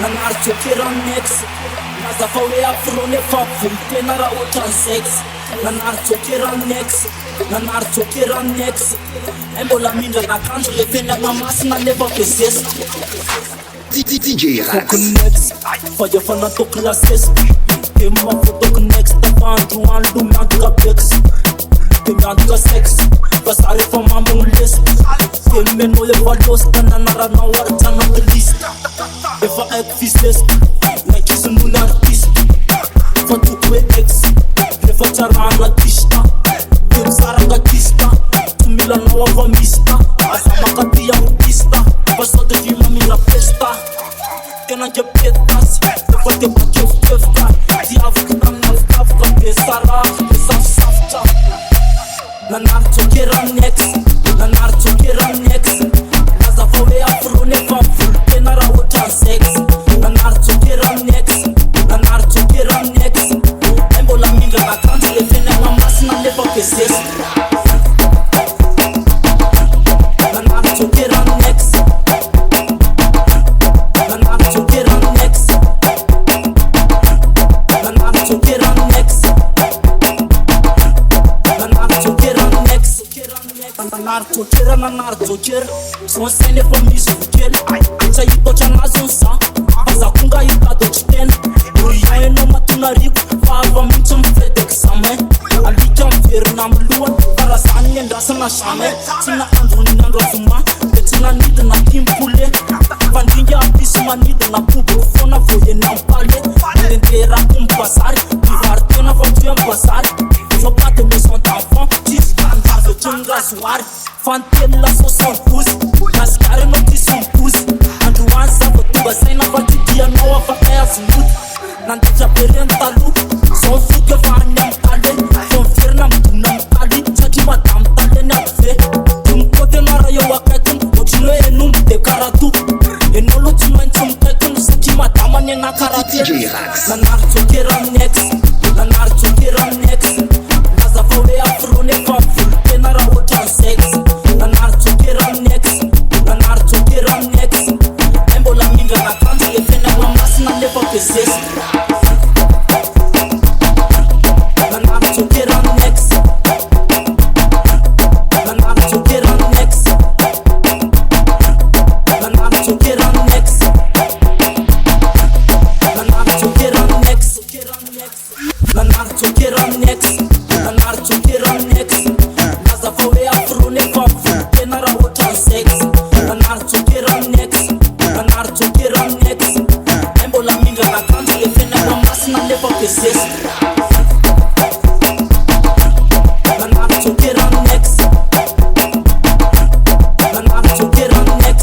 Nanartokeranex Nazafawe afrone faful tenara otan sex Nanartokeranex Embola mindra na kanto le fena mamas na never possess DJ Rax Connects Fire fana to classes Kema foto connects Tafandu andu manduka pex Kemyanduka sex Pasare for mambo list Kemeno le valos Kananara na warta na the list Eva ek fisles Like is un artist Fatu kwe ex Nefa charana tista Kem saranga tista Tumila na wava mista Asama katia utista Pasote vima mira pesta Kena je petas Nefa te bakef kefka Diavu kudam na vkafka Pesara Pesaf safta Nanartokeranex Nazafawe afrone faful Tenara otan sex Nanartokeranex Embola mindra na kanto le fene mamas na never possess Nanartokeranex Nanartoker Son sene for me so kill Acha yito chana zonsa Paza kunga yita dochten Uriyo no matunariku Fava mincho mfete kisame Alika mfere na mluan Para sanye ndasa na shame Tina andru ni nandro zuma Betina nida na kimpule Vandinja abisuma nida na pubo Fona foye na mpale Ndendera kumpasari Divartena fatuya mpasari Jopate me son enfant Tis kandazo chunga suari Fantela so son pouce Mascara no ki son pouce Anduanza botuba saina batidia no afakaya smooth Nandija perenta lu Son fuke vanya mtale Son firna mtuna mtali Chaki matam tale na fe Tumkote marayo waketun Ochino enum de karatu Enolo tumentum tekun Saki matama nena karate Nanartokeranex Nazafawe afrone faful Tenara otan sex Nanartokeranex Embola mindra na kanto le fena mamas na never possess Nanartokeranex Nazafawe afrone faful Tenara otan sex Nanartokeranex Embola mindra na kanto le fena mamas na never possess Nanartokeranex Nanartokeranex